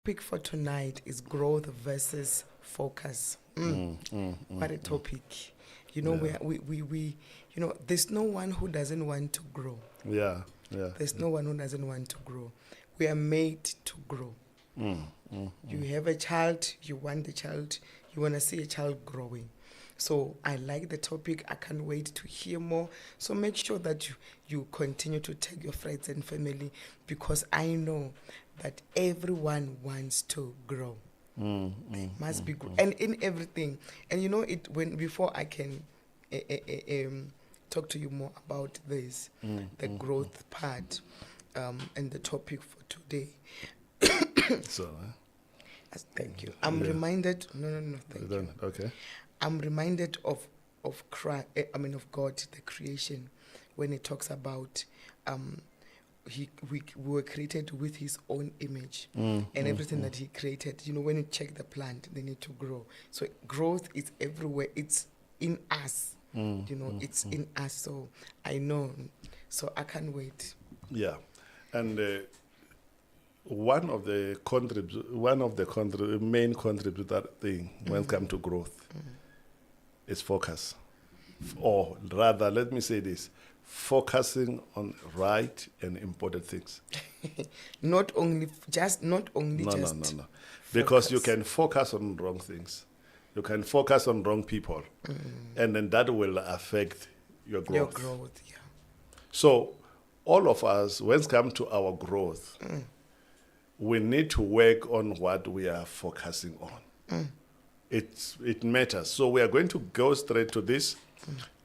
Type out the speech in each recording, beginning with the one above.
topic for tonight is growth versus focus. What a topic. You know, we you know, there's no one who doesn't want to grow. Yeah. There's no one who doesn't want to grow. We are made to grow. You have a child, you want the child, you want to see a child growing. So I like the topic. I can't wait to hear more. So make sure that you continue to tag your friends and family, because I know that everyone wants to grow. Must be grow. And in everything. And you know, before I can talk to you more about this, the growth part, and the topic for today. So, thank you. I'm reminded. No. Thank you. Okay. I'm reminded of Christ. Of God, the creation, when it talks about we were created with His own image, and everything that He created. You know, when you check the plant, they need to grow. So growth is everywhere. It's in us. It's in us. So I know. So I can't wait. Yeah, and one of the main contributor thing when it comes to growth is focus, or rather, let me say this: focusing on right and important things. Not only. No. Because you can focus on wrong things. You can focus on wrong people, and then that will affect your growth. Your growth, yeah. So, all of us, when it comes to our growth, we need to work on what we are focusing on. It matters. So we are going to go straight to this,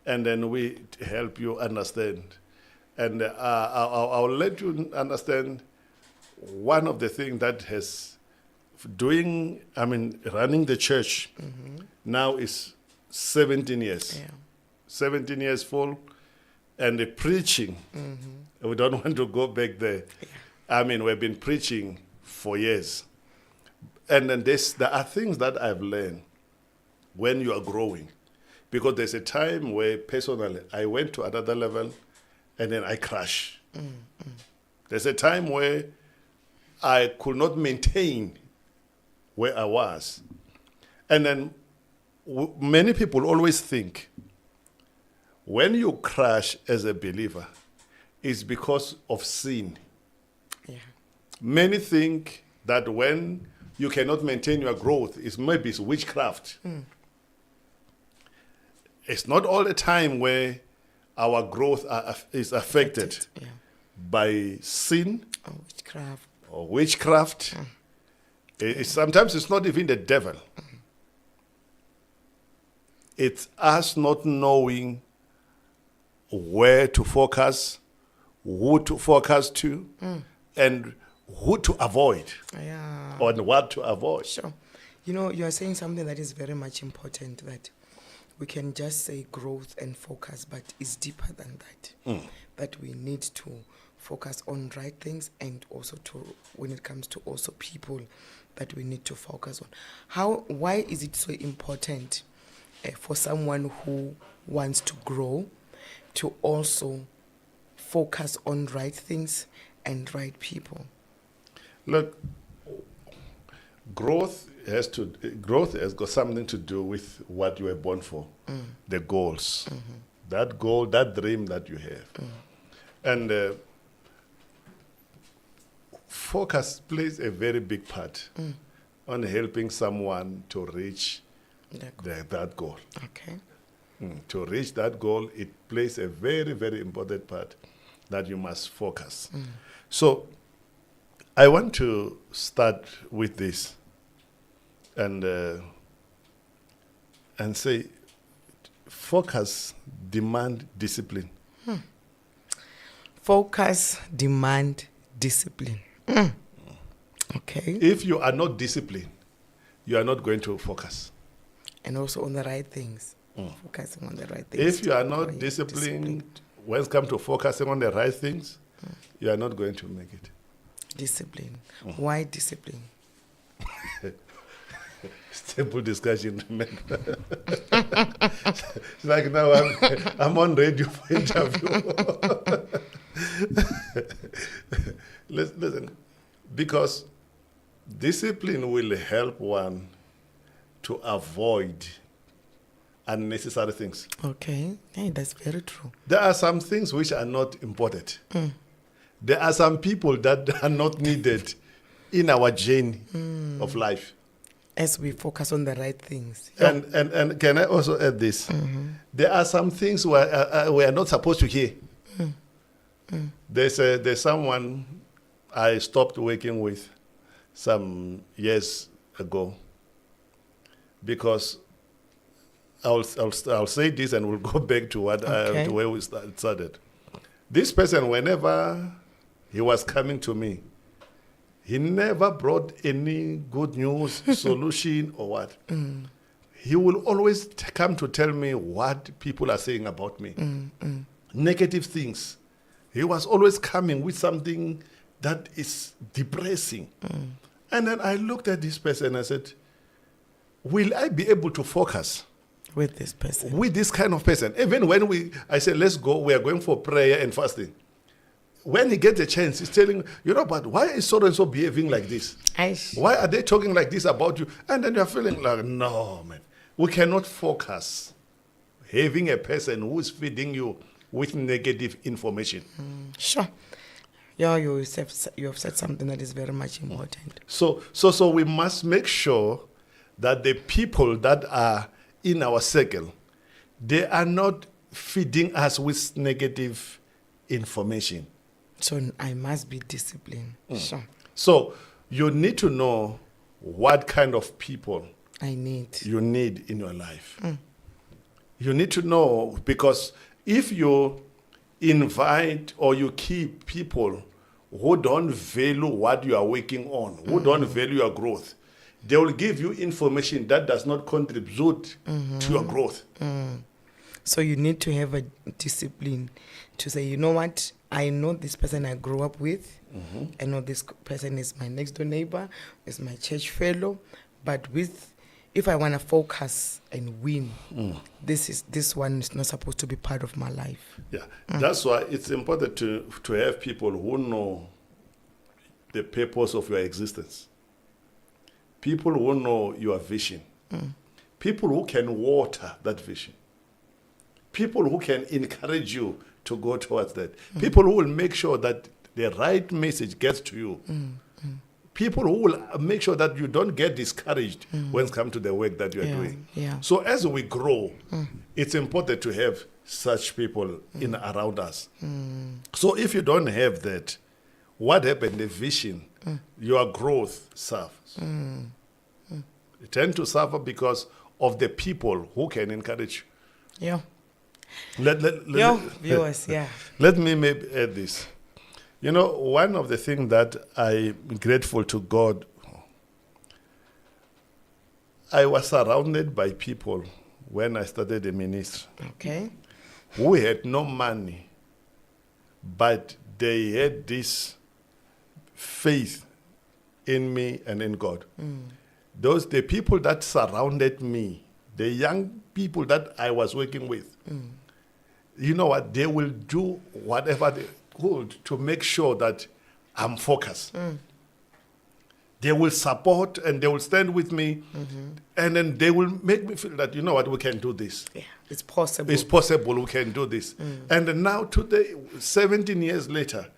and then we help you understand. And I'll let you understand one of the things that has running the church now is 17 years. Yeah. 17 years full, and the preaching. We don't want to go back there. Yeah. We've been preaching for years. And then there are things that I've learned when you are growing. Because there's a time where personally I went to another level and then I crash. There's a time where I could not maintain where I was. And then many people always think when you crash as a believer, it's because of sin. Yeah. Many think that when you cannot maintain your growth, maybe it's witchcraft. It's not all the time where our growth is affected by sin or witchcraft. Sometimes it's not even the devil. It's us not knowing where to focus, who to focus to, and who to avoid, or what to avoid. Sure. You know, you are saying something that is very much important, that we can just say growth and focus, but it's deeper than that. That we need to focus on right things, and also when it comes to also people that we need to focus on. Why is it so important for someone who wants to grow to also focus on right things and right people? Look, growth has got something to do with what you were born for, the goals, that goal, that dream that you have. And focus plays a very big part on helping someone to reach that goal. Okay. To reach that goal, it plays a very, very important part that you must focus. So I want to start with this and say focus demand discipline. Focus demand discipline. Okay. If you are not disciplined, you are not going to focus. And also on the right things. Focusing on the right things. If you are not disciplined, when it comes to focusing on the right things, you are not going to make it. Discipline. Why discipline? Simple discussion, remember. It's like now I'm on radio for interview. Listen, because Discipline will help one to avoid unnecessary things. Okay. Hey, that's very true. There are some things which are not important. There are some people that are not needed in our journey of life. As we focus on the right things. And can I also add this? There are some things we are not supposed to hear. There's someone I stopped working with some years ago because I'll say this and we'll go back to what to where we started. This person, whenever he was coming to me, he never brought any good news, solution, or what. He will always come to tell me what people are saying about me. Negative things. He was always coming with something that is depressing. And then I looked at this person and I said, will I be able to focus with this person? With this kind of person. Even when I said, let's go, we are going for prayer and fasting. When he gets a chance, he's telling, but why is so-and-so behaving like this? Why are they talking like this about you? And then you're feeling like, no, man. We cannot focus having a person who is feeding you with negative information. Sure. Yeah, you have said something that is very much important. So we must make sure that the people that are in our circle, they are not feeding us with negative information. So I must be disciplined. Sure. So you need to know what kind of people you need in your life. You need to know, because if you invite or you keep people who don't value what you are working on, who don't value your growth, they will give you information that does not contribute to your growth. So you need to have a discipline to say, you know what, I know this person I grew up with. I know this person is my next door neighbor, is my church fellow. But if I want to focus and win, this one is not supposed to be part of my life. Yeah, that's why it's important to have people who know the purpose of your existence. People who know your vision. People who can water that vision. People who can encourage you to go towards that. People who will make sure that the right message gets to you. People who will make sure that you don't get discouraged when it comes to the work that you are doing. Yeah. So as we grow, it's important to have such people around us. So if you don't have that, what happened? The vision, your growth suffers. You tend to suffer because of the people who can encourage you. Yeah. Viewers, let me maybe add this. One of the things that I'm grateful to God, I was surrounded by people when I started the ministry. Okay. Who had no money, but they had this faith in me and in God. The people that surrounded me, the young people that I was working with, you know what? They will do whatever they could to make sure that I'm focused. They will support and they will stand with me, and then they will make me feel that, you know what, we can do this. Yeah, it's possible. It's possible, we can do this. And now today, 17 years later,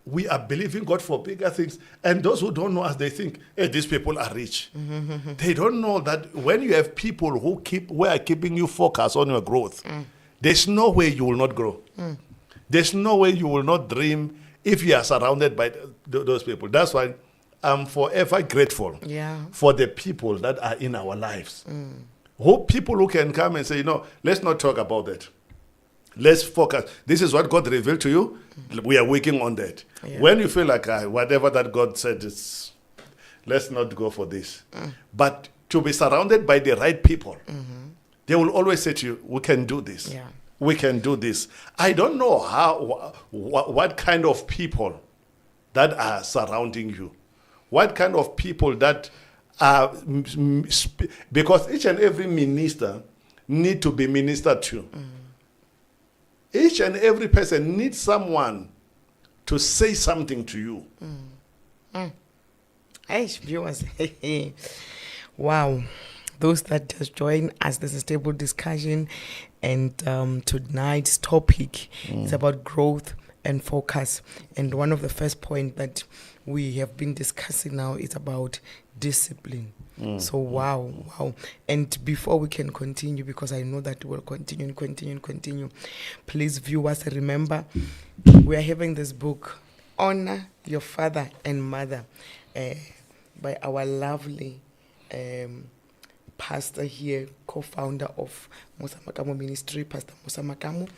we are believing God for bigger things. And those who don't know us, they think, hey, these people are rich. They don't know that when you have people who are keeping you focused on your growth, there's no way you will not grow. There's no way you will not dream if you are surrounded by those people. That's why I'm forever grateful for the people that are in our lives. People who can come and say, let's not talk about that. Let's focus. This is what God revealed to you. We are working on that. Yeah. When you feel like whatever that God said, let's not go for this. But to be surrounded by the right people, they will always say to you, we can do this. Yeah. We can do this. I don't know what kind of people that are surrounding you. What kind of people that are, because each and every minister need to be ministered to. Each and every person needs someone to say something to you. Hey, viewers. Wow. Those that just join us, this is table discussion, and tonight's topic is about growth and focus. And one of the first point that we have been discussing now is about discipline. So wow. And before we can continue, because I know that we'll continue, please viewers, remember we are having this book, Honor Your Father and Mother, by our lovely pastor here, co-founder of Musa Makamu Ministry, Pastor Musa Makamu.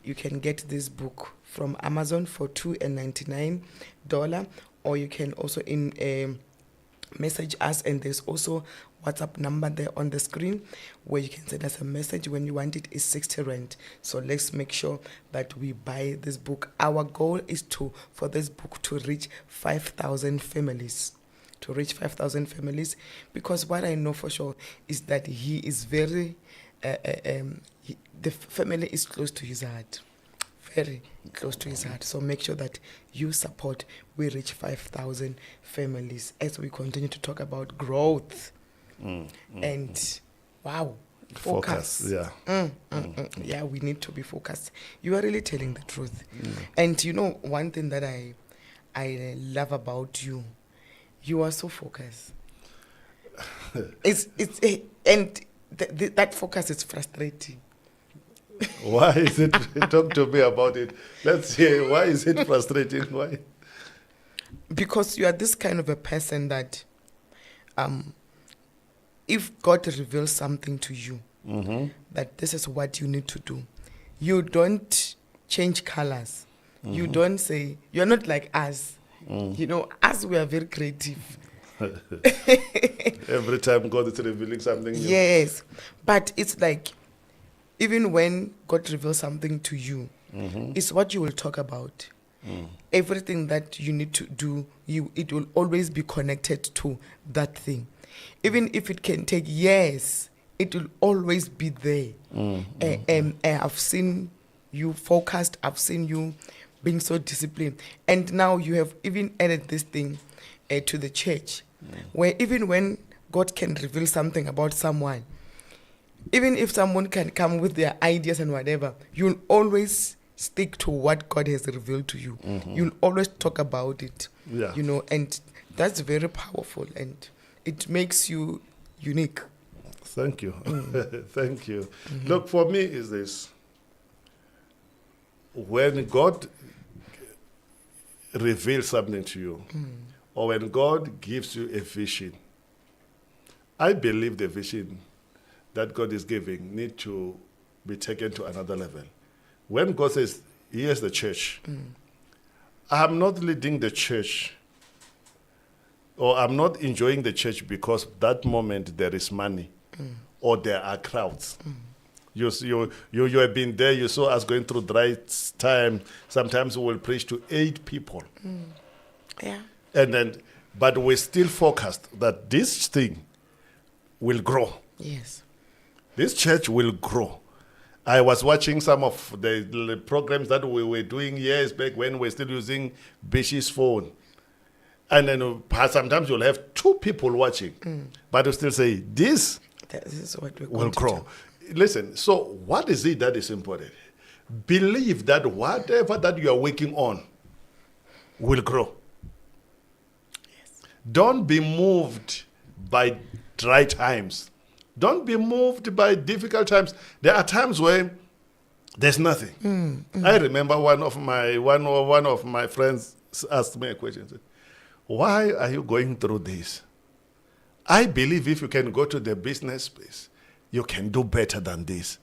You can get this book from Amazon for $2.99, or you can also message us, and there's also WhatsApp number there on the screen where you can send us a message when you want it. Is 60 rand. So let's make sure that we buy this book. Our goal is for this book to reach 5,000 families. To reach 5,000 families, because what I know for sure is that he is very, the family is close to his heart, very close to his heart. So make sure that you support. We reach 5,000 families as we continue to talk about growth and wow, focus. Yeah, we need to be focused. You are really telling the truth. And you know, one thing that I love about you. You are so focused. That focus is frustrating. Why is it? Talk to me about it. Let's hear. Why is it frustrating? Why? Because you are this kind of a person that, if God reveals something to you, that this is what you need to do, you don't change colors. You don't say, you're not like us. You know, as we are very creative. Every time God is revealing something new. Yes. But it's like, even when God reveals something to you, it's what you will talk about. Everything that you need to do, it will always be connected to that thing. Even if it can take years, it will always be there. I've seen you focused. I've seen you being so disciplined. And now you have even added this thing to the church, where even when God can reveal something about someone, even if someone can come with their ideas and whatever, you'll always stick to what God has revealed to you. You'll always talk about it, you know, and that's very powerful, and it makes you unique. Thank you. Thank you. Look, for me is this. When God reveals something to you, or when God gives you a vision, I believe the vision that God is giving need to be taken to another level. When God says, here's the church, I'm not leading the church, or I'm not enjoying the church because that moment there is money, or there are crowds. You have been there. You saw us going through dry time. Sometimes we will preach to 8 people. Yeah. But we're still focused that this thing will grow. Yes. This church will grow. I was watching some of the programs that we were doing years back when we were still using Bishi's phone. And then sometimes you'll have 2 people watching. But you still say, this is what will grow. Listen, so what is it that is important? Believe that whatever that you are working on will grow. Yes. Don't be moved by dry times. Don't be moved by difficult times. There are times where there's nothing. I remember one of my friends asked me a question. Said, why are you going through this? I believe if you can go to the business space, you can do better than this.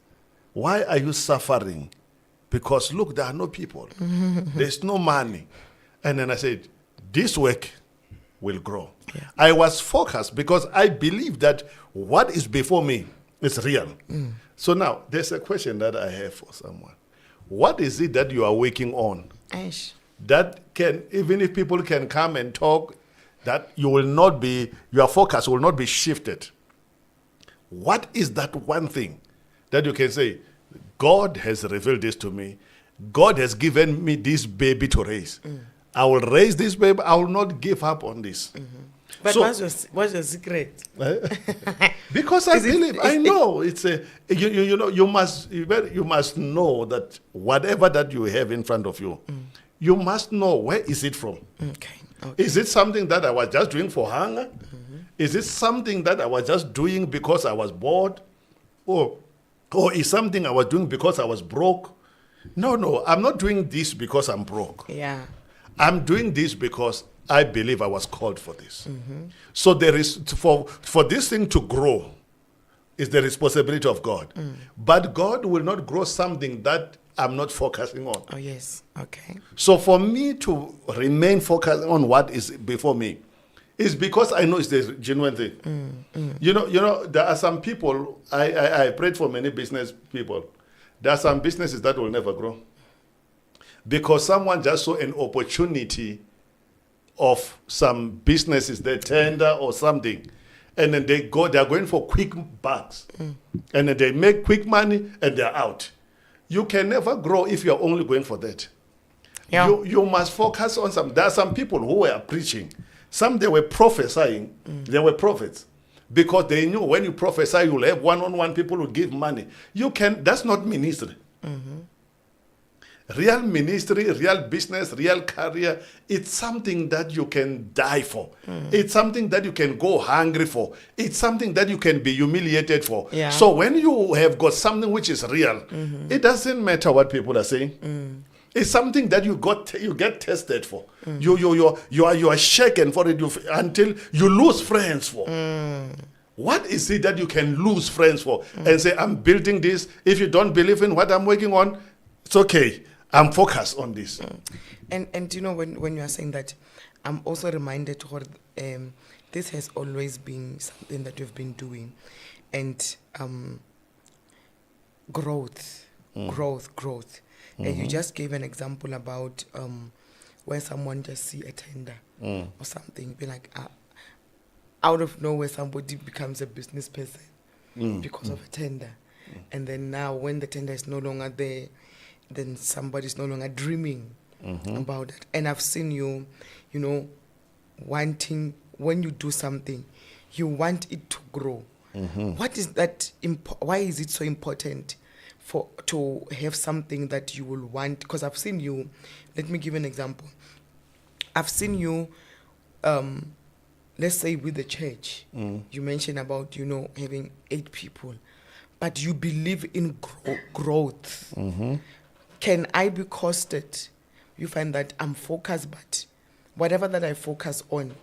Why are you suffering? Because look, there are no people. There's no money. And then I said, this work will grow. Yeah. I was focused because I believe that what is before me is real. So now, there's a question that I have for someone. What is it that you are working on? That can, even if people can come and talk, that your focus will not be shifted. What is that one thing that you can say, God has revealed this to me. God has given me this baby to raise. I will raise this baby. I will not give up on this. But So- what's your secret? Because I Is it- believe, I know it's a, you know, you must know that whatever that you have in front of you, you must know where is it from. Okay. Okay. Is it something that I was just doing for hunger? Is it something that I was just doing because I was bored? Or is something I was doing because I was broke? No, I'm not doing this because I'm broke. Yeah. I'm doing this because I believe I was called for this. So there is, for this thing to grow, is the responsibility of God. But God will not grow something that I'm not focusing on. Oh yes. Okay. So for me to remain focused on what is before me is because I know it's the genuine thing. You know, there are some people, I prayed for many business people. There are some businesses that will never grow. Because someone just saw an opportunity of some businesses, they tender or something, and then they are going for quick bucks. And then they make quick money and they're out. You can never grow if you're only going for that. Yeah. You must focus on some. There are some people who were preaching. Some they were prophesying. They were prophets. Because they knew when you prophesy, you'll have one-on-one people who give money. That's not ministry. Real ministry, real business, real career, it's something that you can die for. It's something that you can go hungry for. It's something that you can be humiliated for. Yeah. So when you have got something which is real, it doesn't matter what people are saying. It's something that you get tested for. You are shaken for it until you lose friends for. What is it that you can lose friends for and say, I'm building this. If you don't believe in what I'm working on, it's okay. I'm focused on this. And you know, when you are saying that, I'm also reminded this has always been something that we've been doing. And growth. And you just gave an example about where someone just see a tender or something, be like, out of nowhere somebody becomes a business person because of a tender. And then now when the tender is no longer there, then somebody's no longer dreaming about it. And I've seen you know, wanting, when you do something, you want it to grow. What is that? Why is it so important to have something that you will want? Because I've seen you, let me give an example. I've seen you, let's say with the church, you mentioned about, you know, having 8 people, but you believe in growth. Can I be costed? You find that I'm focused, but whatever that I focus on,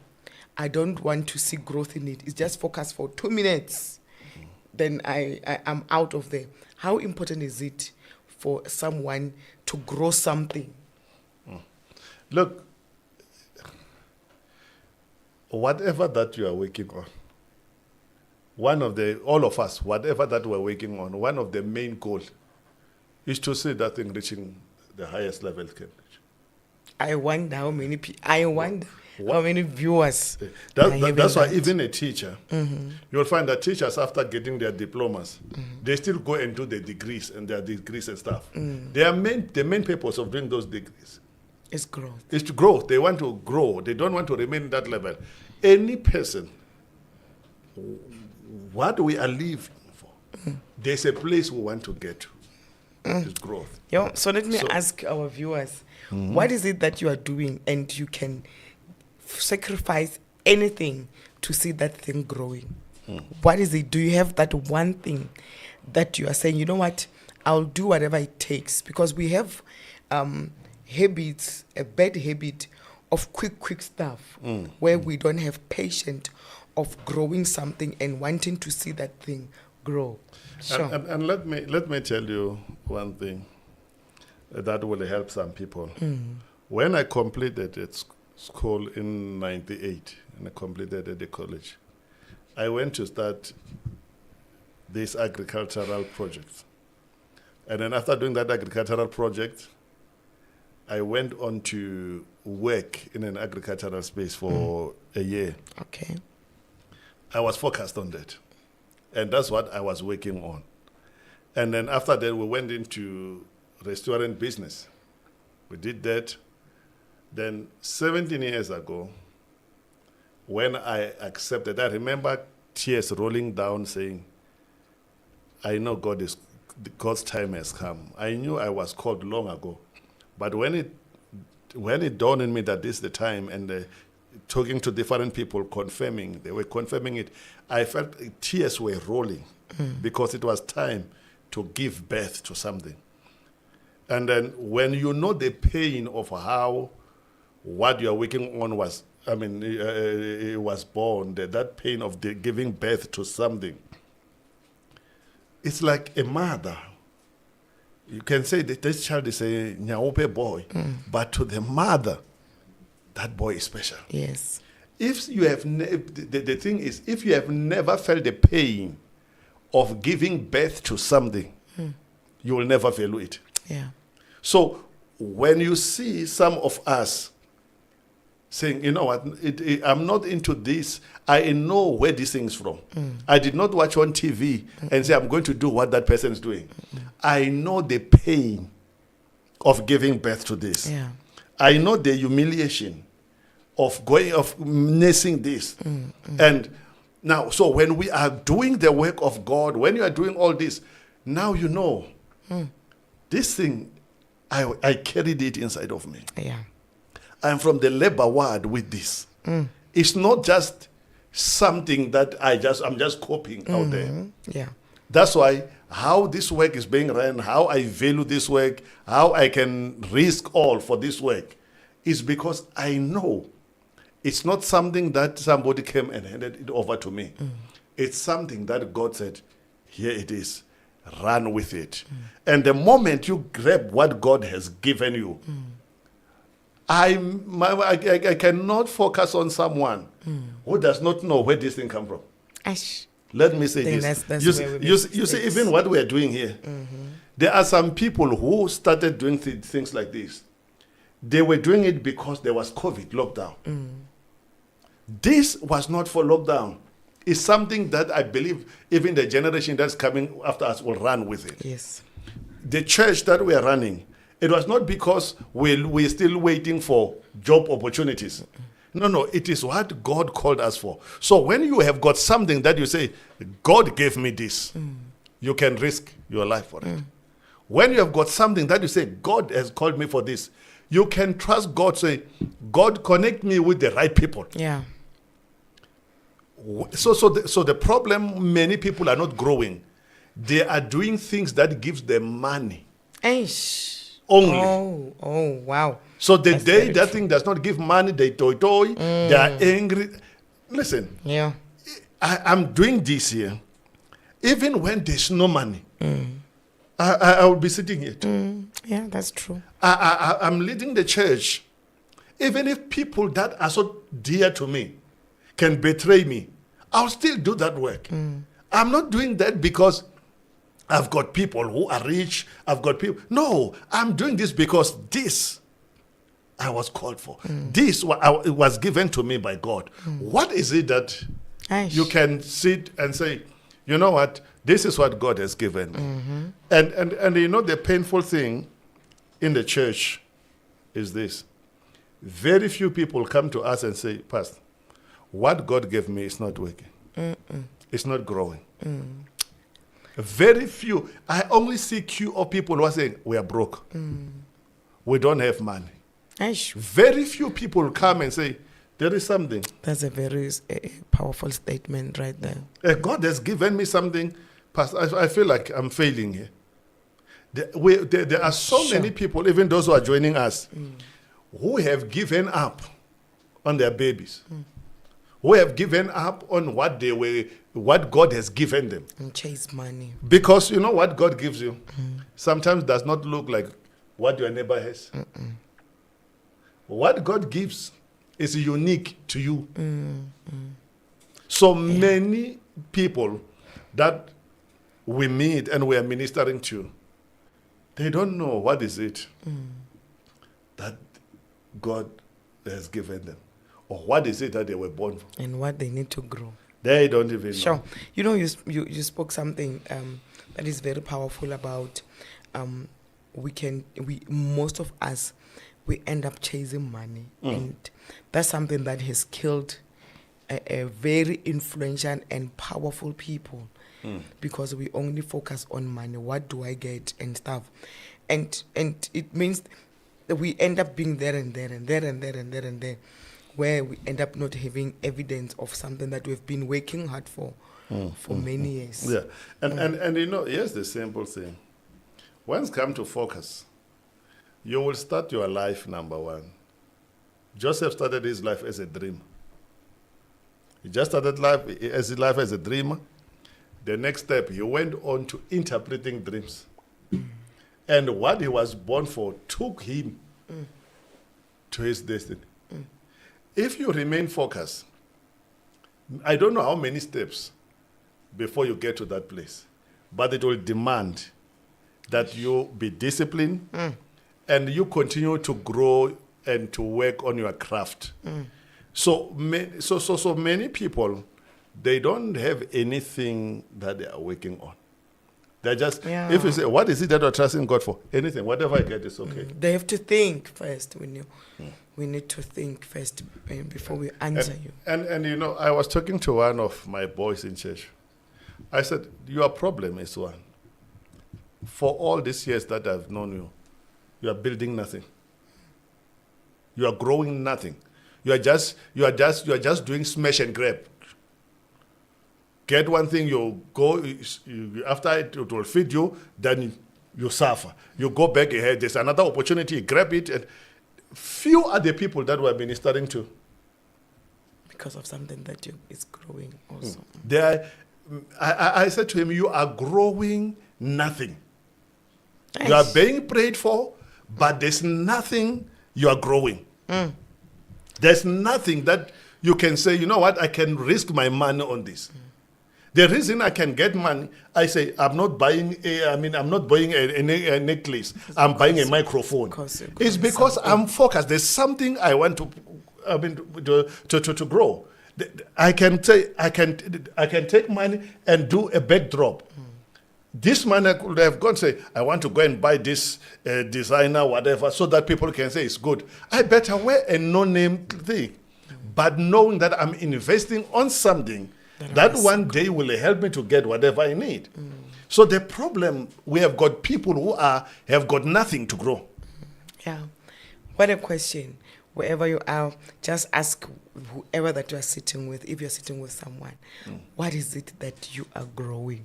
I don't want to see growth in it. It's just focus for 2 minutes. Then I'm out of there. How important is it for someone to grow something? Look, whatever that you are working on, all of us, whatever that we're working on, one of the main goals is to see that thing reaching the highest level it can reach. I wonder how many how many viewers. That's why even a teacher, you'll find that teachers, after getting their diplomas, they still go and do the degrees and their degrees and stuff. The main purpose of doing those degrees It's growth. is to grow. They want to grow. They don't want to remain in that level. Any person, what we are living for, there's a place we want to get to. It's growth. Yeah. So let me ask our viewers, what is it that you are doing and you can sacrifice anything to see that thing growing? What is it? Do you have that one thing that you are saying, you know what, I'll do whatever it takes? Because we have habits, a bad habit of quick stuff where we don't have patience of growing something and wanting to see that thing grow. Sure. And let me tell you one thing that will help some people. When I completed at school in 98, and I completed at the college, I went to start this agricultural project. And then after doing that agricultural project, I went on to work in an agricultural space for a year. Okay. I was focused on that. And that's what I was working on. And then after that, we went into restaurant business. We did that. Then 17 years ago, when I accepted, I remember tears rolling down saying, I know God's time has come. I knew I was called long ago. But when it dawned on me that this is the time, and talking to different people, they were confirming it, I felt tears were rolling because it was time to give birth to something. And then when you know the pain of how what you are working on was, it was born, that pain of giving birth to something, it's like a mother. You can say that this child is a Nyaope boy, but to the mother, that boy is special. Yes. If you have, the thing is, if you have never felt the pain of giving birth to something, you will never value it. Yeah. So when you see some of us saying, you know what, I'm not into this, I know where this thing's from. I did not watch on TV and say I'm going to do what that person is doing. I know the pain of giving birth to this. Yeah. I know the humiliation of nursing this. And now, so when we are doing the work of God, when you are doing all this, now you know this thing, I carried it inside of me. Yeah. I'm from the labor ward with this. It's not just something that I'm just copying out there. Yeah. That's why how this work is being run, how I value this work, how I can risk all for this work, is because I know it's not something that somebody came and handed it over to me. It's something that God said, here it is, run with it. And the moment you grab what God has given you, I cannot focus on someone who does not know where this thing comes from. Ash. Let me say this. That's You see, even what we are doing here, there are some people who started doing things like this. They were doing it because there was COVID lockdown. This was not for lockdown. It's something that I believe even the generation that's coming after us will run with it. Yes. The church that we are running, it was not because we're still waiting for job opportunities. No, it is what God called us for. So when you have got something that you say, God gave me this, you can risk your life for it. When you have got something that you say, God has called me for this, you can trust God, say, God, connect me with the right people. Yeah. So the problem, many people are not growing. They are doing things that gives them money. Ash. Only. Oh, wow. So the That's day very that true. thing does not give money, they toy, they are angry. Listen, Yeah. I'm doing this here. Even when there's no money, I will be sitting here. Yeah, that's true. I'm leading the church. Even if people that are so dear to me can betray me, I'll still do that work. I'm not doing that because I've got people who are rich. I've got people. No, I'm doing this because this I was called for. This it was given to me by God. What is it that Ash. you can sit and say, you know what, this is what God has given me. And you know the painful thing in the church is this. Very few people come to us and say, Pastor, what God gave me is not working. It's not growing. Very few. I only see queue of people who are saying, we are broke. We don't have money. Ash. Very few people come and say, there is something. That's a very powerful statement right there. God has given me something. Pastor, I feel like I'm failing here. There are so many people, even those who are joining us, who have given up on their babies, who have given up on what God has given them. And chase money. Because you know what God gives you sometimes does not look like what your neighbor has. What God gives is unique to you. So many people that we meet and we are ministering to, they don't know what is it that God has given them, or what is it that they were born for. And what they need to grow. They don't even Sure. know. You know, you spoke something that is very powerful about most of us, we end up chasing money. And that's something that has killed a very influential and powerful people because we only focus on money. What do I get and stuff, and it means that we end up being there and there and there and there and there and there, where we end up not having evidence of something that we've been working hard for many years. Yeah, and you know, here's the simple thing. Once come to focus, you will start your life, number one. Joseph started his life as a dreamer. He just started life as a dreamer. The next step, he went on to interpreting dreams. And what he was born for took him to his destiny. If you remain focused, I don't know how many steps before you get to that place, but it will demand that you be disciplined and you continue to grow and to work on your craft. So many people, they don't have anything that they are working on. They're just, if you say, what is it that you're trusting God for? Anything, whatever I get is okay. They have to think first. We need to think first before we answer you. And you know, I was talking to one of my boys in church. I said, your problem is one. For all these years that I've known you, you are building nothing. You are growing nothing. You are just doing smash and grab. Get one thing, you go, after it will feed you, then you suffer. You go back ahead, there's another opportunity, grab it. And few are the people that we're ministering to. Because of something that is growing also. I said to him, you are growing nothing. Nice. You are being prayed for, but there's nothing you are growing. There's nothing that you can say, you know what, I can risk my money on this. The reason I can get money, I say, I'm not buying a necklace. I'm buying a microphone. It's because I'm focused. There's something I want to grow. I can take money and do a backdrop. This man I could have gone say, I want to go and buy this designer, whatever, so that people can say it's good. I better wear a no-name thing. But knowing that I'm investing on something that one day will help me to get whatever I need. So the problem, we have got people who have got nothing to grow. Yeah. What a question. Wherever you are, just ask whoever that you are sitting with, if you're sitting with someone, what is it that you are growing?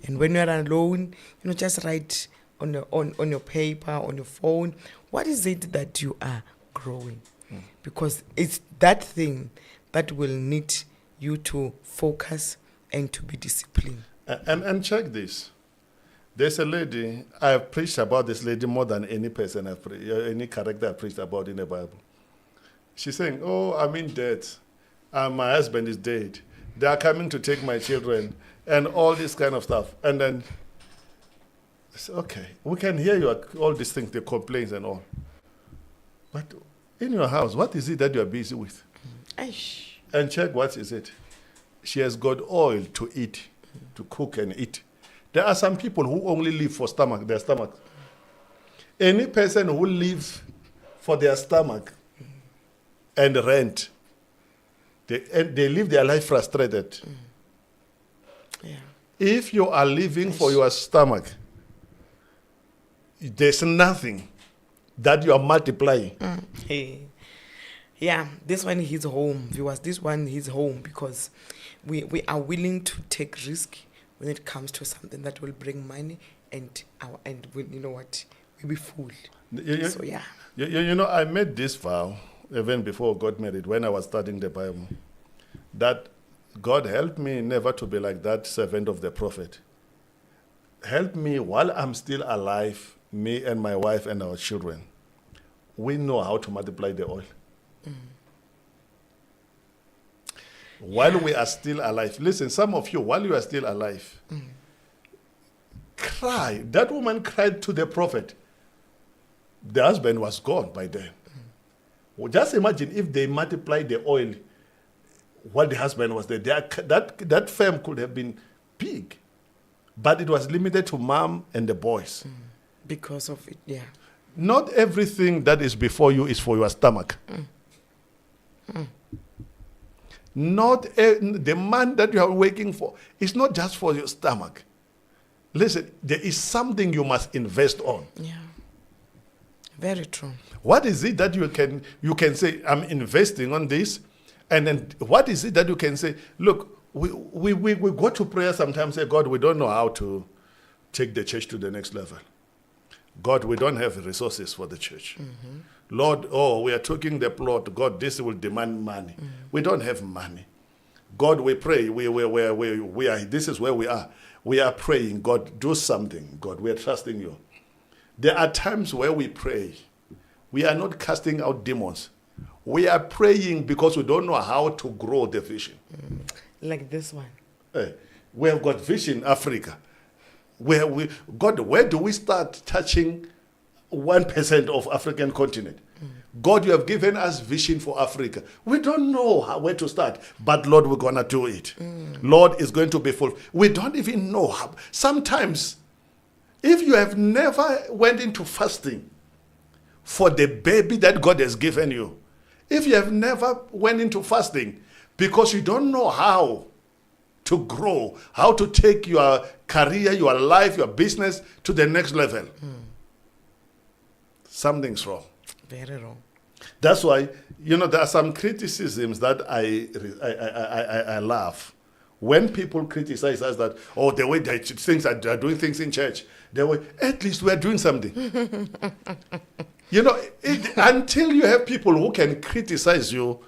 And when you're alone, just write on your paper, on your phone, what is it that you are growing? Because it's that thing that will need you to focus and to be disciplined. And check this. There's a lady, I've preached about this lady more than any person, any character I've preached about in the Bible. She's saying, oh, I'm in debt. My husband is dead. They are coming to take my children and all this kind of stuff. And then, okay, we can hear you all these things, the complaints and all. But in your house, what is it that you are busy with? And check what is it. She has got oil to eat, to cook and eat. There are some people who only live for their stomach. Any person who lives for their stomach and rent, they live their life frustrated. Yeah. If you are living for your stomach, there's nothing that you are multiplying. Yeah, this one hits home, viewers. This one hits home because we are willing to take risk when it comes to something that will bring money and we'll be fooled. So yeah. I made this vow even before I got married when I was studying the Bible, that God help me never to be like that servant of the prophet. Help me while I'm still alive, me and my wife and our children. We know how to multiply the oil. While we are still alive. Listen, some of you, while you are still alive, cry. That woman cried to the prophet. The husband was gone by then. Well, just imagine if they multiplied the oil while the husband was there. That firm could have been big. But it was limited to mom and the boys. Because of it, yeah. Not everything that is before you is for your stomach. The man that you are working for is not just for your stomach. Listen, there is something you must invest on. Yeah. Very true. What is it that you can say, I'm investing on this? And then what is it that you can say, look, we go to prayer sometimes, say, God, we don't know how to take the church to the next level. God, we don't have resources for the church. Mm-hmm. Lord, we are taking the plot. God, this will demand money. Mm-hmm. We don't have money. God, we pray. We are. This is where we are. We are praying. God, do something. God, we are trusting you. There are times where we pray. We are not casting out demons. We are praying because we don't know how to grow the vision. Like this one. We have got Vision Africa. Where do we start touching 1% of African continent? God, you have given us vision for Africa. We don't know where to start, but Lord, we're going to do it. Lord is going to be full. We don't even know how. Sometimes, if you have never went into fasting for the baby that God has given you, if you have never went into fasting because you don't know how to grow, how to take your career, your life, your business to the next level, something's wrong. Very wrong. That's why, there are some criticisms that I laugh. When people criticize us that, the way they're doing things in church, at least we're doing something. Until you have people who can criticize you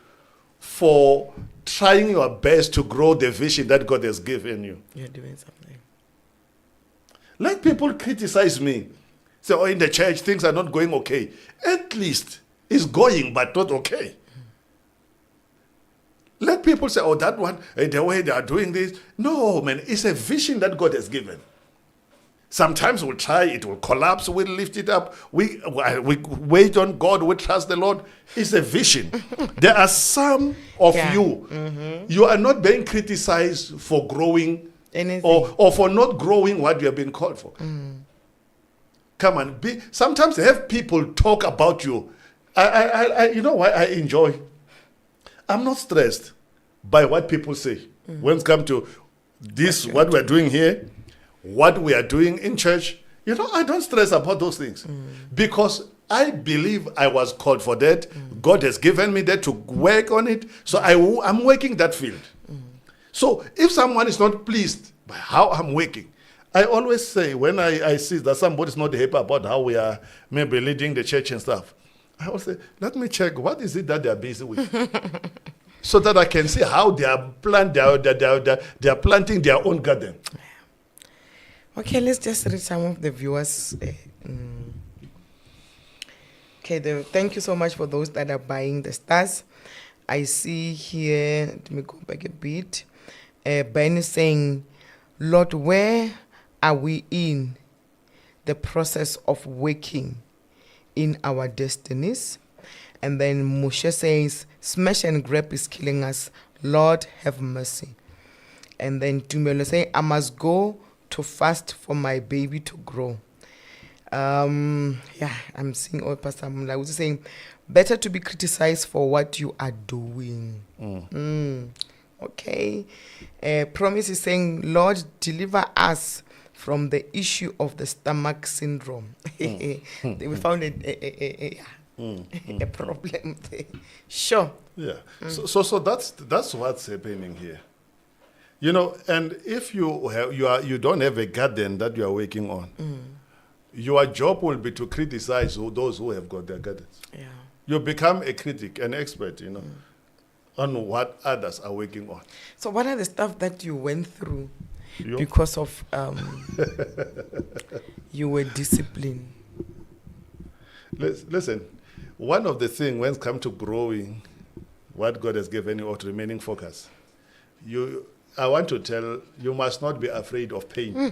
for trying your best to grow the vision that God has given you, you're doing something. Let people criticize me. Say, in the church, things are not going okay. At least it's going, but not okay. Let people say, that one, the way they are doing this. No, man, it's a vision that God has given. Sometimes we'll try, it will collapse, we'll lift it up. We wait on God, we trust the Lord. It's a vision. There are some of you, you are not being criticized for growing or for not growing what you have been called for. Come on, sometimes have people talk about you. You know why I enjoy? I'm not stressed by what people say. When it comes to this, what we're doing here, what we are doing in church, I don't stress about those things because I believe I was called for that. God has given me that to work on it. So I'm working that field. So if someone is not pleased by how I'm working, I always say when I see that somebody's not happy about how we are maybe leading the church and stuff, I always say, let me check what is it that they're busy with. So that I can see how they are planting their own garden. Okay, let's just read some of the viewers. Okay, thank you so much for those that are buying the stars. I see here, let me go back a bit. Ben is saying, Lord, where are we in the process of working in our destinies? And then Moshe says, smash and grab is killing us. Lord, have mercy. And then Tumelo saying, I must go to fast for my baby to grow. I'm seeing Pastor Mula was saying, better to be criticized for what you are doing. Okay. Promise is saying, Lord, deliver us from the issue of the stomach syndrome. We found a problem there. Sure. Yeah. So that's what's happening here. And if you don't have a garden that you are working on, your job will be to criticize those who have got their gardens. Yeah. You become a critic, an expert, on what others are working on. So what are the stuff that you went through because of you were disciplined? Listen, one of the things when it comes to growing what God has given you or to remaining focused, I want to tell you must not be afraid of pain.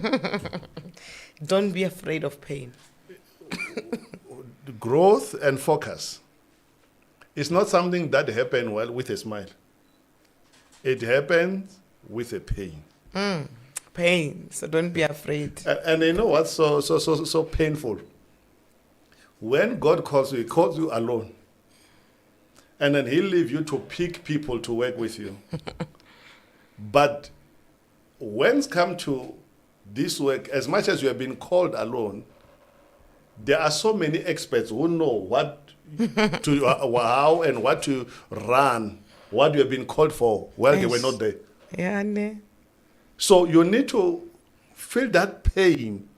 Don't be afraid of pain. Growth and focus is not something that happens with a smile. It happens with a pain. Pain. So don't be afraid. And you know what's so painful? When God calls you, He calls you alone. And then he'll leave you to pick people to work with you. But when it's come to this work, as much as you have been called alone, there are so many experts who know what to how and what to run, what you have been called for while they were not there. Yeah, ne. So you need to feel that pain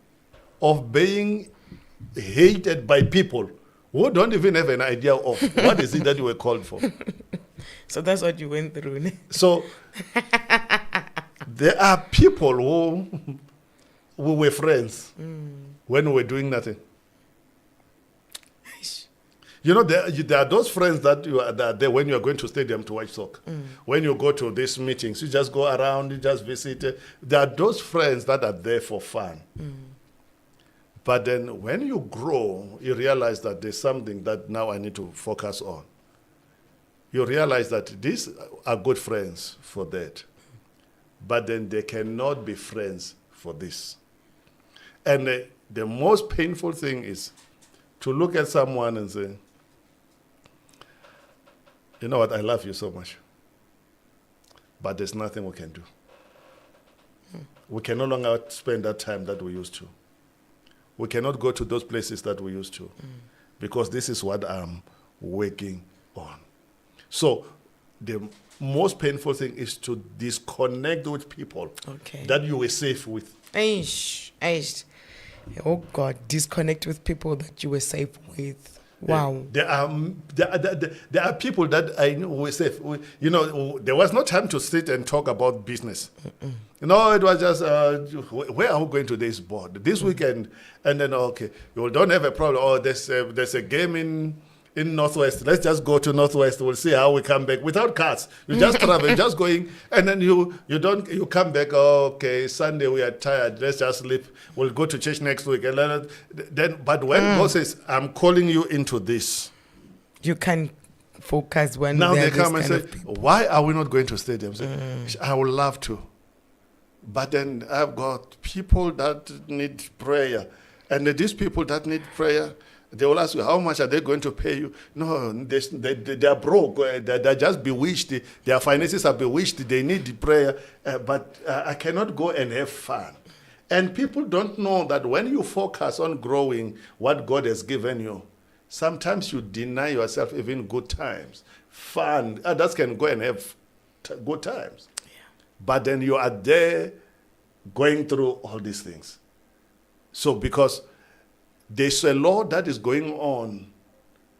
of being hated by people who don't even have an idea of what is it that you were called for. So that's what you went through, ne? So there are people who were friends when we were doing nothing. You know, there are those friends that that are there when you are going to stadium to watch soccer. When you go to these meetings, you just go around, you just visit. There are those friends that are there for fun. But then when you grow, you realize that there's something that now I need to focus on. You realize that these are good friends for that. But then they cannot be friends for this. And the most painful thing is to look at someone and say, you know what, I love you so much, but there's nothing we can do. We can no longer spend that time that we used to. We cannot go to those places that we used to because this is what I'm working on. So the most painful thing is to disconnect with people that you were safe with. Aish. Oh God, disconnect with people that you were safe with. Wow. There are people that I know were safe. You know, there was no time to sit and talk about business. You know, it was just, where are we going to this board? This weekend, and then, okay, you don't have a problem. Oh, there's a game in Northwest. Let's just go to Northwest. We'll see how we come back without cars. You just travel, just going, and then you come back. Oh, okay, Sunday we are tired. Let's just sleep. We'll go to church next week. And then, but when God says, "I'm calling you into this," you can focus when now they come and say, "Why are we not going to stadiums?" I would love to, but then I've got people that need prayer, and these people that need prayer. They will ask you, how much are they going to pay you? No, they are broke. They're just bewitched. Their finances are bewitched. They need prayer. But I cannot go and have fun. And people don't know that when you focus on growing what God has given you, sometimes you deny yourself even good times. Fun. Others can go and have good times. Yeah. But then you are there going through all these things. So because there's a lot that is going on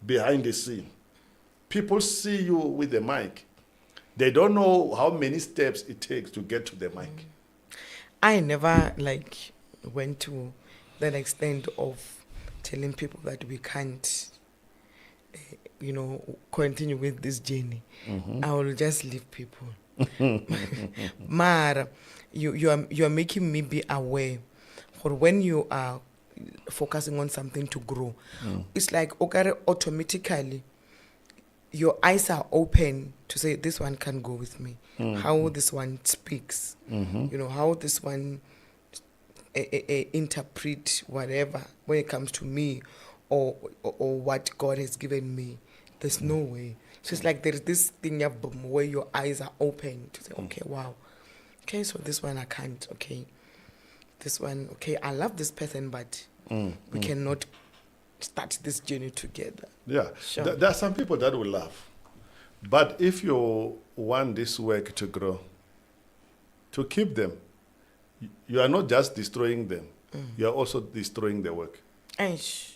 behind the scene. People see you with the mic. They don't know how many steps it takes to get to the mic. I never went to that extent of telling people that we can't, continue with this journey. I will just leave people. Mara, you are making me be aware. For when you are focusing on something to grow, it's like automatically your eyes are open to say this one can go with me. How this one speaks, how this one interpret whatever when it comes to me or what God has given me. There's no way. So it's like there's this thing where your eyes are open to say, okay, wow, okay, so this one I can't, okay. This one, okay, I love this person, but we cannot start this journey together. Yeah, sure. There are some people that will laugh. But if you want this work to grow, to keep them, you are not just destroying them, you are also destroying the work. Aish.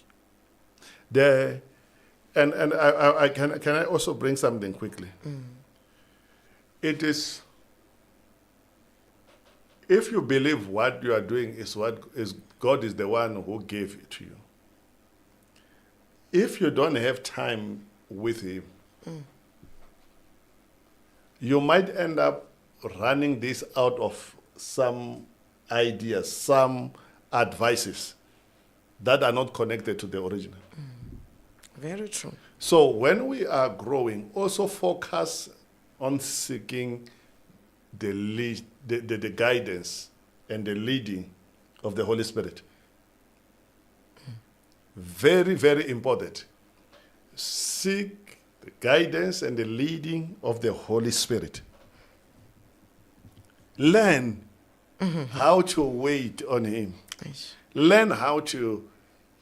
And I can I also bring something quickly? It is, if you believe what you are doing is what is God is the one who gave it to you. If you don't have time with Him, you might end up running this out of some ideas, some advices that are not connected to the original. Very true. So when we are growing, also focus on seeking the lead, the guidance and the leading of the Holy Spirit. Very, very important. Seek the guidance and the leading of the Holy Spirit. Learn how to wait on Him. Yes. Learn how to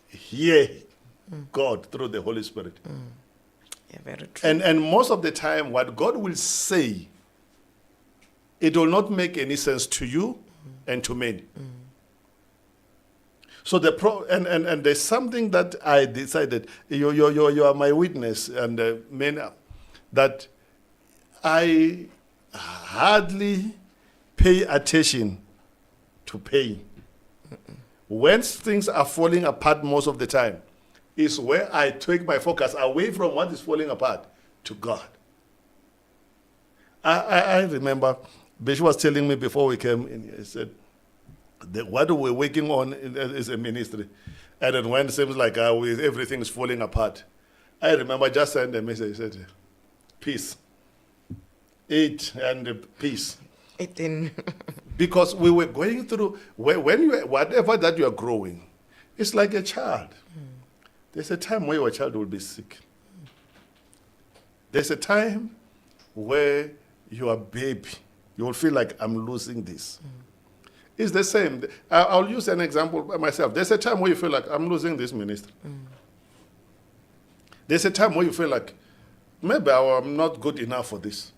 hear God through the Holy Spirit. Yeah, very true. And most of the time, what God will say, it will not make any sense to you and to many. So and there's something that I decided, you are my witness, and men, that I hardly pay attention to pain. When things are falling apart most of the time, is where I take my focus away from what is falling apart to God. I remember Bishop was telling me before we came in, he said, what we're working on is a ministry. And then when it seems like everything is falling apart, I remember just sent a message, said, peace. Eat and peace. Eating. Because we were going through, when you, whatever that you are growing, it's like a child. There's a time where your child will be sick. There's a time where you are baby. You will feel like, I'm losing this. It's the same. I'll use an example by myself. There's a time where you feel like, I'm losing this ministry. There's a time where you feel like, maybe I'm not good enough for this.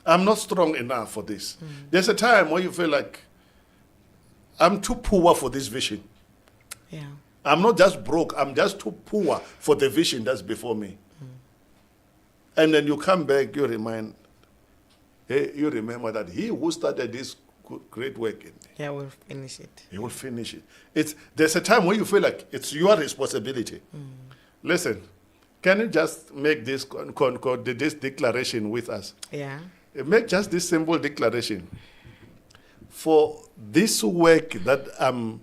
I'm not strong enough for this. There's a time where you feel like, I'm too poor for this vision. Yeah. I'm not just broke, I'm just too poor for the vision that's before me. And then you come back, you remember that He who started this great work in me, Yeah, we'll finish it. He will finish it. There's a time where you feel like it's your responsibility. Listen, can you just make this declaration with us? Yeah. Make just this simple declaration. For this work that I'm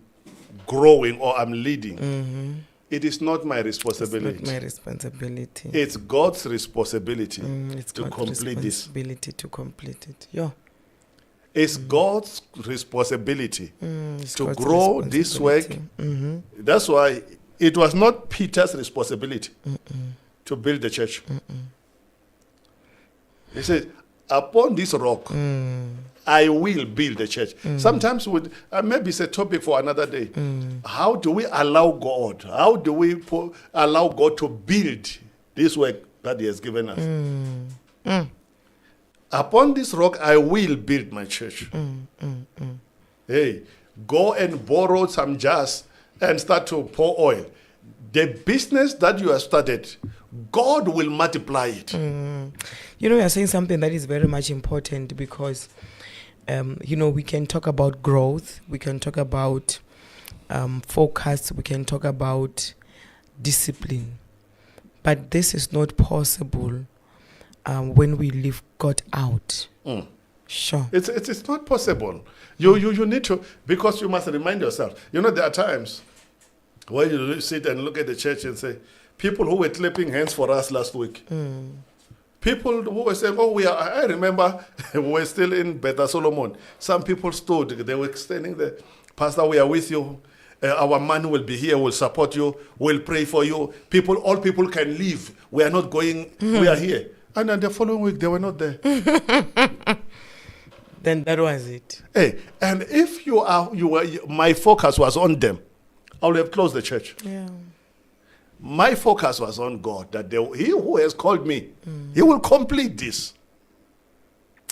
growing or I'm leading, it is not my responsibility. It's not my responsibility. It's God's responsibility It's to God's complete this. responsibility to complete it. Yeah. It's God's responsibility It's to God's grow this work. responsibility. That's why it was not Peter's responsibility to build the church. He said, upon this rock, I will build the church. Sometimes maybe it's a topic for another day. How do we allow God? How do we allow God to build this work that He has given us? Upon this rock, I will build my church. Hey, go and borrow some jars and start to pour oil. The business that you have started, God will multiply it. You know, you're saying something that is very much important because, we can talk about growth, we can talk about focus, we can talk about discipline. But this is not possible when we leave God out. Sure. It's not possible. You need to, because you must remind yourself. There are times where you sit and look at the church and say, people who were clapping hands for us last week. People who were saying, I remember we were still in Beta Solomon. Some people stood, they were standing there. Pastor, we are with you. Our man will be here, will support you, will pray for you. All people can leave. We are not going, we are here. And then the following week, they were not there. Then that was it. Hey, and if my focus was on them, I would have closed the church. Yeah. My focus was on God, that He who has called me, He will complete this.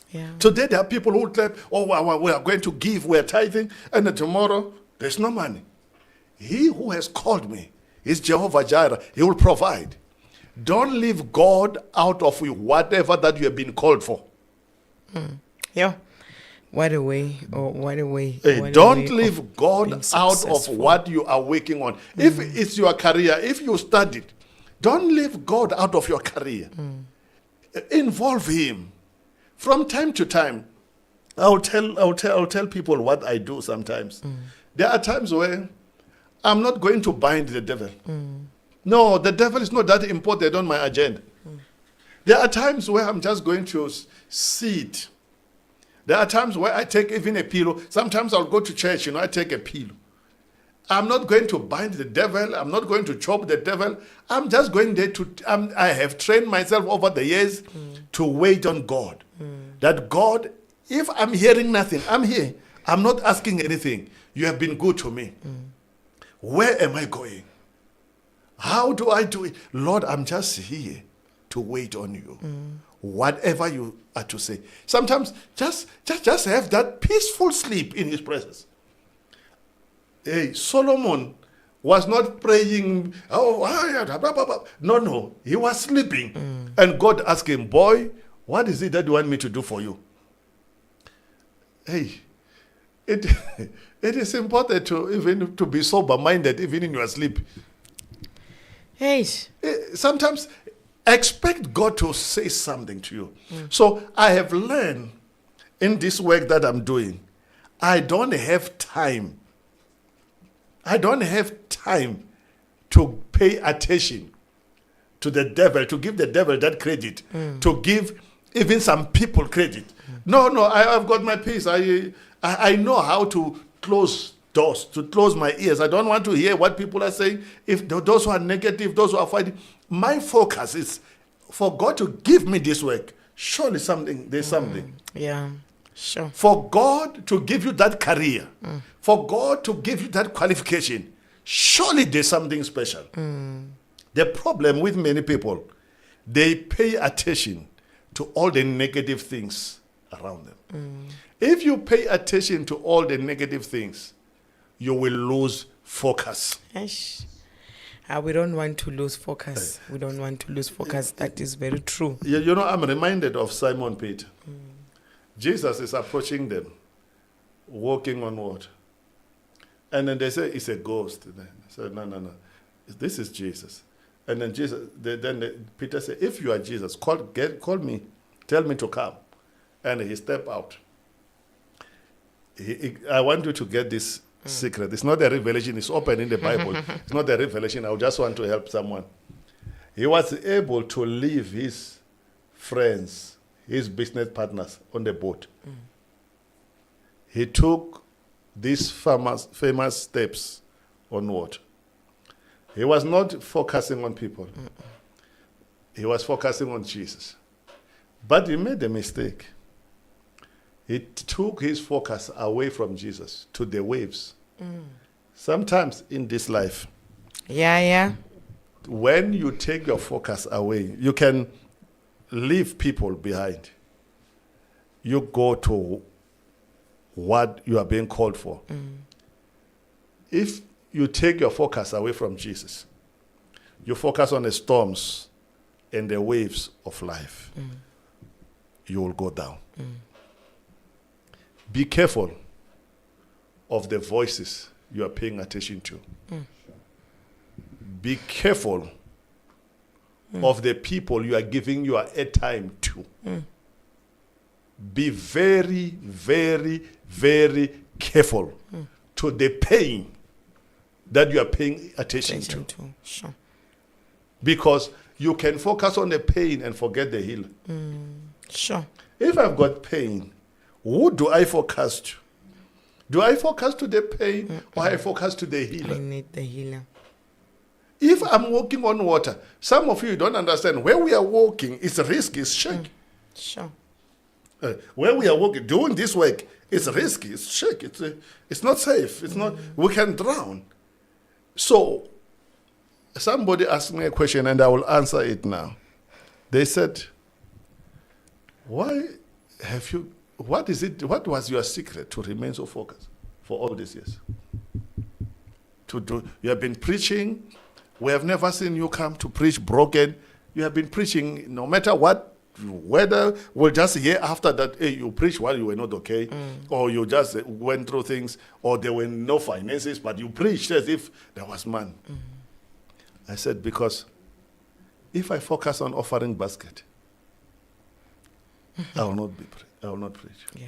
Yeah. Today there are people who clap, we are going to give, we are tithing, and then tomorrow there's no money. He who has called me is Jehovah Jireh. He will provide. Don't leave God out of whatever that you have been called for. Yeah. What a way. Don't leave God out of what you are working on. If it's your career, if you studied, don't leave God out of your career. Involve Him. From time to time, I'll tell people what I do sometimes. There are times where I'm not going to bind the devil. No, the devil is not that important on my agenda. There are times where I'm just going to sit. There are times where I take even a pillow. Sometimes I'll go to church, I take a pillow. I'm not going to bind the devil. I'm not going to chop the devil. I'm just going there to, I have trained myself over the years to wait on God. That God, if I'm hearing nothing, I'm here. I'm not asking anything. You have been good to me. Where am I going? How do I do it? Lord, I'm just here to wait on you. Whatever you are to say. Sometimes just have that peaceful sleep in his presence. Hey, Solomon was not praying, no, he was sleeping. And God asked him, boy, what is it that you want me to do for you? Hey, it is important to be sober-minded even in your sleep. Hey. Sometimes expect God to say something to you. So I have learned in this work that I'm doing, I don't have time. I don't have time to pay attention to the devil, to give the devil that credit, to give even some people credit. No, I've got my peace. I know how to close doors, to close my ears. I don't want to hear what people are saying. If those who are negative, those who are fighting, my focus is for God to give me this work. Surely there's something. Yeah, sure. For God to give you that career, for God to give you that qualification, surely there's something special. The problem with many people, they pay attention to all the negative things around them. If you pay attention to all the negative things, you will lose focus. We don't want to lose focus. We don't want to lose focus. That is very true. You know, I'm reminded of Simon Peter. Jesus is approaching them, walking on water. And then they say, it's a ghost. They said, no. This is Jesus. And then Peter said, if you are Jesus, call me, tell me to come. And he stepped out. I want you to get this secret. It's not a revelation. It's open in the Bible. It's not a revelation. I just want to help someone. He was able to leave his friends, his business partners on the boat. He took these famous steps on water. He was not focusing on people. He was focusing on Jesus. But he made a mistake. He took his focus away from Jesus to the waves. Sometimes in this life, when you take your focus away, you can leave people behind. You go to what you are being called for. If you take your focus away from Jesus, you focus on the storms and the waves of life, you will go down. Be careful of the voices you are paying attention to. Be careful of the people you are giving your airtime to. Be very, very, very careful to the pain that you are paying attention to. Sure. Because you can focus on the pain and forget the healer. Sure. If I've got pain, who do I focus to? Do I focus to the pain or I focus to the healer? I need the healer. If I'm walking on water, some of you don't understand. Where we are walking, it's risky, it's shaky. Sure. Where we are walking, doing this work, it's risky, it's shaky, it's not safe, it's not, we can drown. So, somebody asked me a question and I will answer it now. They said, what was your secret to remain so focused for all these years? You have been preaching. We have never seen you come to preach broken. You have been preaching no matter what, whether we'll just hear after that, hey, you preached while you were not okay, or you just went through things, or there were no finances, but you preached as if there was man. I said, because if I focus on offering basket, I will not preach. Yeah.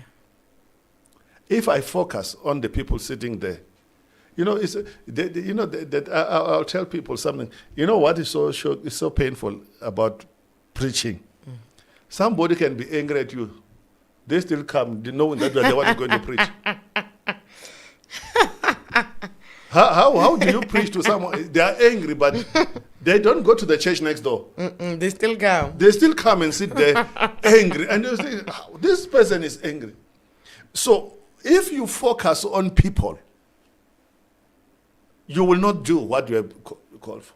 If I focus on the people sitting there, I'll tell people something. You know what is so painful about preaching? Somebody can be angry at you. They still come knowing that you are the one who's going to preach. How do you preach to someone? They are angry, but they don't go to the church next door. They still come. They still come and sit there angry. And you say, this person is angry. So if you focus on people, you will not do what you have called for.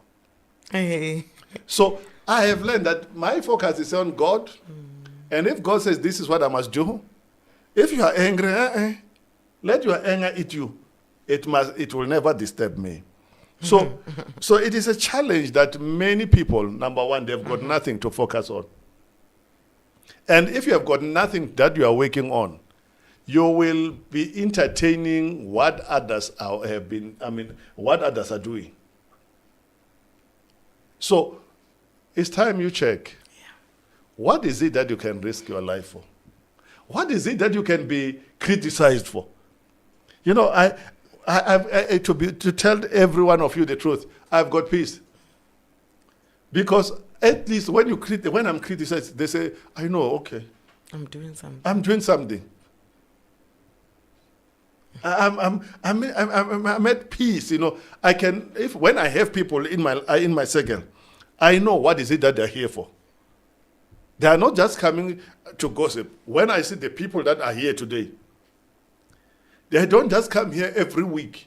Hey. So I have learned that my focus is on God. And if God says this is what I must do, if you are angry, let your anger eat you. It will never disturb me. So it is a challenge that many people, number one, they've got nothing to focus on. And if you have got nothing that you are working on, you will be entertaining what others what others are doing. So it's time you check. What is it that you can risk your life for? What is it that you can be criticized for? You know, to tell every one of you the truth, I've got peace. Because at least when I'm criticized, they say, I know, okay. I'm doing something. I'm at peace, you know. When I have people in my circle, I know what is it that they're here for. They are not just coming to gossip. When I see the people that are here today, they don't just come here every week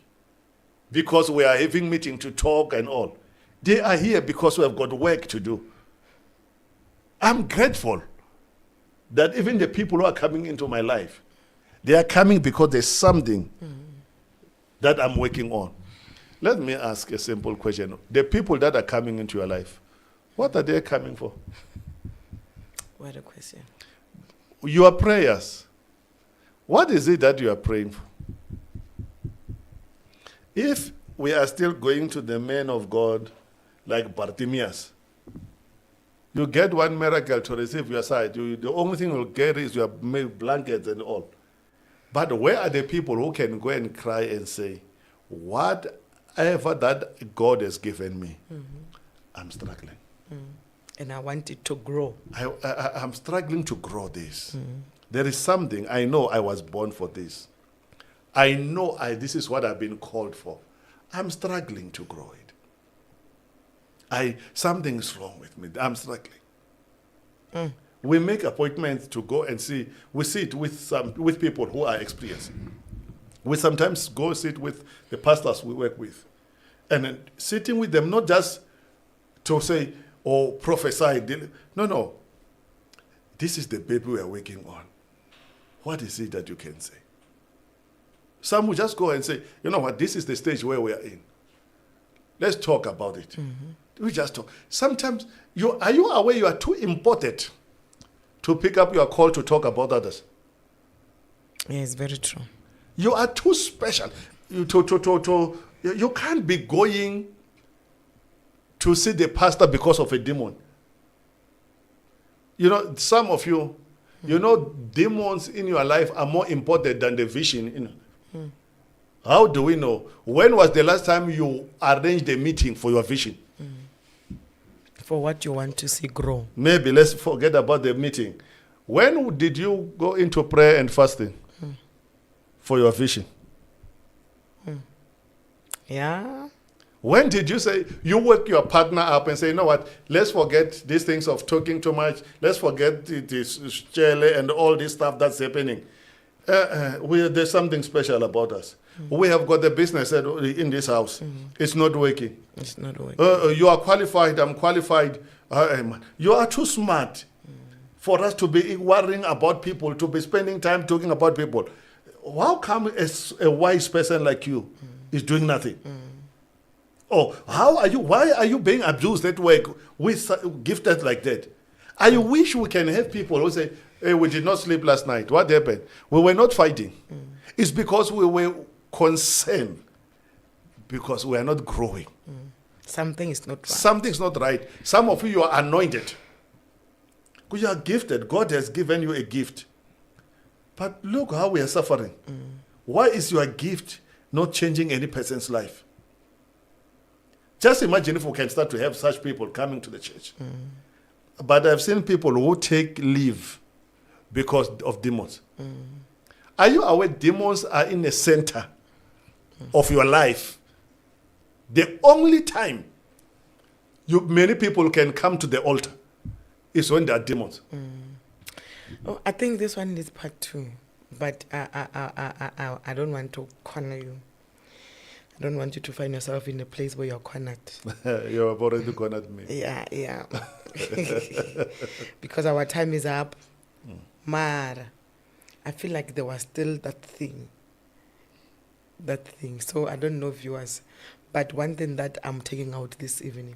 because we are having meeting to talk and all. They are here because we have got work to do. I'm grateful that even the people who are coming into my life, they are coming because there's something that I'm working on. Let me ask a simple question. The people that are coming into your life, what are they coming for? What a question. Your prayers. What is it that you are praying for? If we are still going to the men of God like Bartimaeus, you get one miracle to receive your sight. The only thing you'll get is your blankets and all. But where are the people who can go and cry and say, whatever that God has given me, I'm struggling. And I want it to grow. I'm struggling to grow this. There is something. I know I was born for this. I know this is what I've been called for. I'm struggling to grow it. Something's wrong with me. I'm struggling. We make appointments to go and see. We sit with people who are experienced. We sometimes go sit with the pastors we work with. And then sitting with them, not just to say, or prophesy. No. This is the baby we are working on. What is it that you can say? Some will just go and say, you know what, this is the stage where we are in. Let's talk about it. We just talk. Sometimes, are you aware you are too important to pick up your call to talk about others? Yeah, it's very true. You are too special. You can't be going to see the pastor because of a demon. You know, some of you, demons in your life are more important than the vision. How do we know? When was the last time you arranged a meeting for your vision? For what you want to see grow. Maybe let's forget about the meeting. When did you go into prayer and fasting for your vision? Yeah. When did you say, you wake your partner up and say, you know what, let's forget these things of talking too much. Let's forget this chele and all this stuff that's happening. There's something special about us. We have got the business in this house. It's not working. It's not working. You are qualified. I'm qualified. You are too smart for us to be worrying about people, to be spending time talking about people. How come a wise person like you is doing nothing? Oh, why are you being abused at work with gifted like that? I wish we can have people who say, hey, we did not sleep last night. What happened? We were not fighting. It's because we were concerned, because we are not growing. Something is not right. Something's not right. Some of you are anointed. You are gifted. God has given you a gift. But look how we are suffering. Why is your gift not changing any person's life? Just imagine if we can start to have such people coming to the church. But I've seen people who take leave because of demons. Are you aware demons are in the center of your life The only time many people can come to the altar is when there are demons. Oh, I think this one is part 2, but I don't want to corner you. I don't want you to find yourself in a place where you're cornered. You have already cornered me. Yeah. Because our time is up. Mara, I feel like there was still that thing. So I don't know, viewers, but one thing that I'm taking out this evening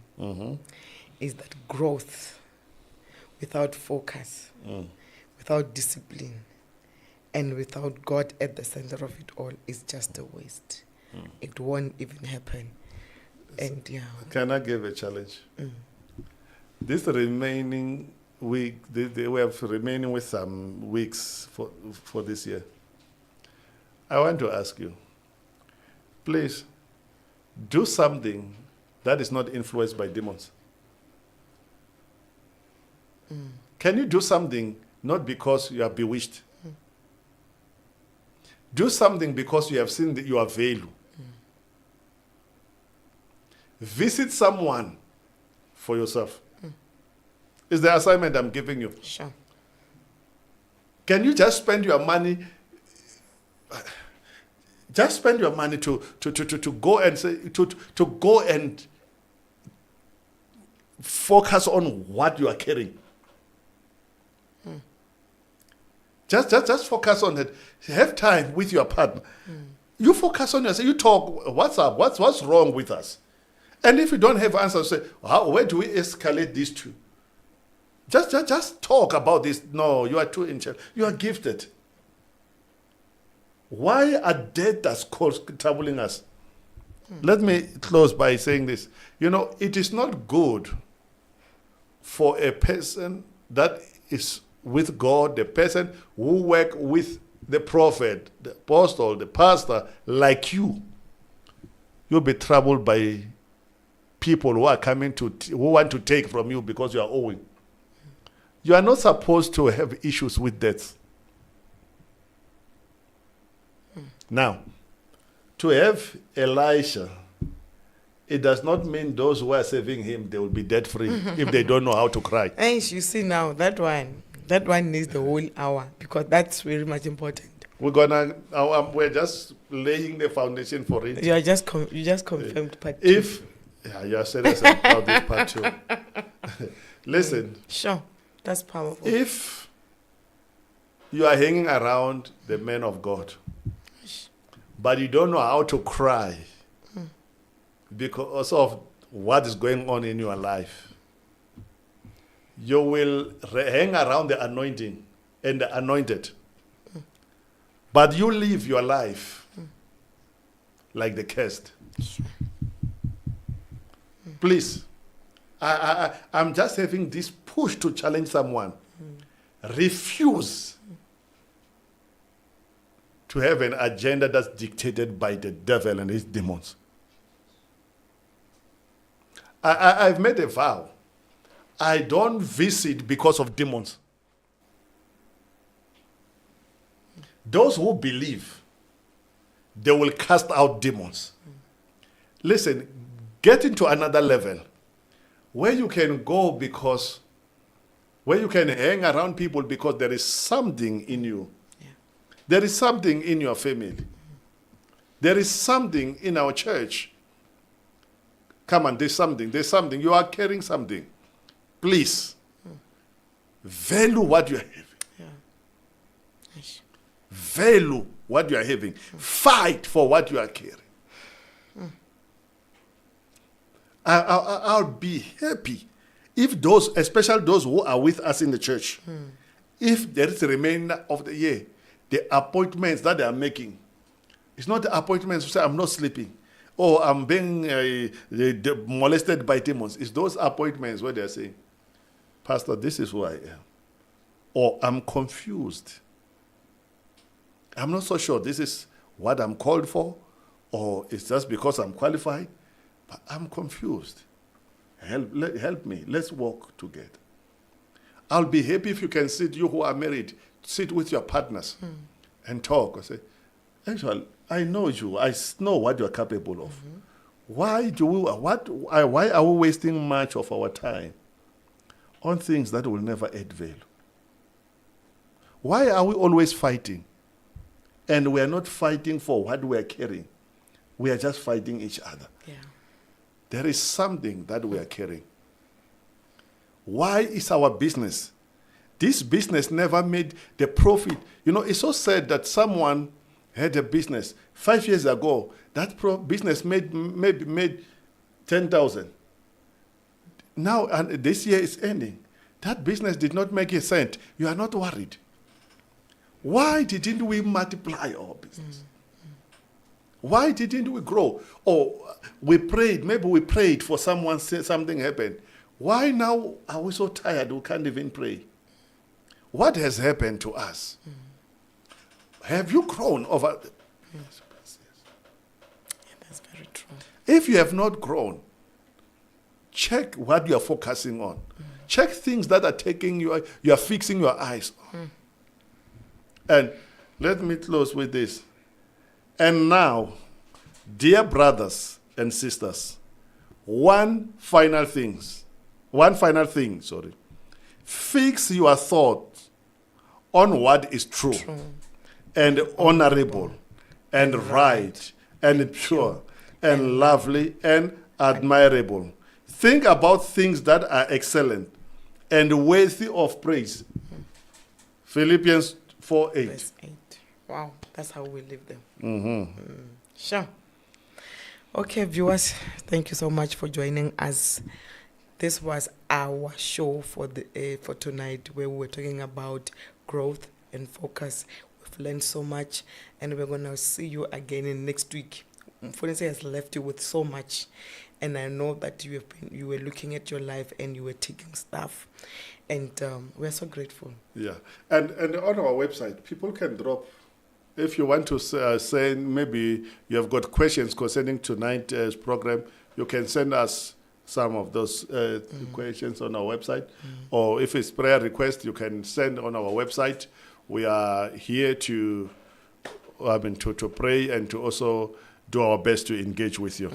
is that growth without focus, without discipline, and without God at the center of it all is just a waste. It won't even happen. And yeah. Can I give a challenge? This remaining week, we have remaining with some weeks for this year. I want to ask you, please, do something that is not influenced by demons. Can you do something not because you are bewitched? Do something because you have seen your value. Visit someone for yourself. Is the assignment I'm giving you. Sure. Can you just spend your money? Just spend your money to go and say to go and focus on what you are carrying. Just focus on it. Have time with your partner. You focus on yourself. You talk. What's up? What's wrong with us? And if you don't have answers, say, where do we escalate this to? Just talk about this. No, you are too intelligent. You are gifted. Why are debtors troubling us? Let me close by saying this. It is not good for a person that is with God, the person who work with the prophet, the apostle, the pastor, like you. You'll be troubled by people who are coming who want to take from you because you are owing. You are not supposed to have issues with debts. Now, to have Elisha, it does not mean those who are serving him, they will be debt-free if they don't know how to cry. And you see now, that one needs the whole hour because that's very much important. We're just laying the foundation for it. You just confirmed part 2. You are serious about this part 2. Listen. Sure, that's powerful. If you are hanging around the men of God, but you don't know how to cry because of what is going on in your life, you will hang around the anointing and the anointed. But you live your life like the cursed. Please, I'm just having this push to challenge someone. Refuse to have an agenda that's dictated by the devil and his demons. I've made a vow. I don't visit because of demons. Those who believe, they will cast out demons. Listen, get into another level where you can go where you can hang around people because there is something in you. Yeah. There is something in your family. There is something in our church. Come on, there's something. You are carrying something. Please, value what you are having. Yeah. Nice. Value what you are having. Fight for what you are carrying. I'll be happy if those, especially those who are with us in the church, if there is a remainder of the year, the appointments that they are making, it's not the appointments to say, I'm not sleeping, or I'm being molested by demons. It's those appointments where they're saying, Pastor, this is who I am. Or I'm confused. I'm not so sure this is what I'm called for, or it's just because I'm qualified, but I'm confused. Help me. Let's walk together. I'll be happy if you can sit, you who are married, sit with your partners and talk. I say, actually, I know you. I know what you're capable of. Why are we wasting much of our time on things that will never add value? Why are we always fighting? And we are not fighting for what we are carrying. We are just fighting each other. Yeah. There is something that we are carrying. Why is our business? This business never made the profit. You know, it's so sad that someone had a business 5 years ago. That business made 10,000. Now, and this year is ending. That business did not make a cent. You are not worried. Why didn't we multiply our business? Why didn't we grow? Or we prayed, maybe we prayed for someone, something happened. Why now are we so tired we can't even pray? What has happened to us? Have you grown over? Yes. Yeah, that's very true. If you have not grown, check what you are focusing on. Check things that are taking you are fixing your eyes on. And let me close with this. And now, dear brothers and sisters, one final thing, fix your thoughts on what is true. And honorable and right and pure and lovely and admirable. Think about things that are excellent and worthy of praise. Philippians 4:8. Verse 8. Wow, that's how we live them. Sure. Okay, viewers, thank you so much for joining us. This was our show for tonight, where we were talking about growth and focus. We've learned so much, and we're going to see you again in next week. Mfundisi has left you with so much, and I know that you were looking at your life and you were taking stuff, and we're so grateful. Yeah, and on our website, people can drop. If you want to say maybe you have got questions concerning tonight's program, you can send us some of those questions on our website. Or if it's prayer request, you can send on our website. We are here to pray and to also do our best to engage with you.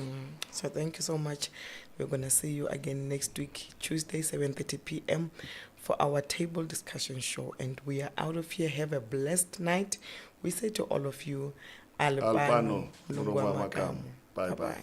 So thank you so much. We're going to see you again next week, Tuesday, 7:30 p.m. for our table discussion show. And we are out of here. Have a blessed night. We say to all of you, Albano, Bye-bye.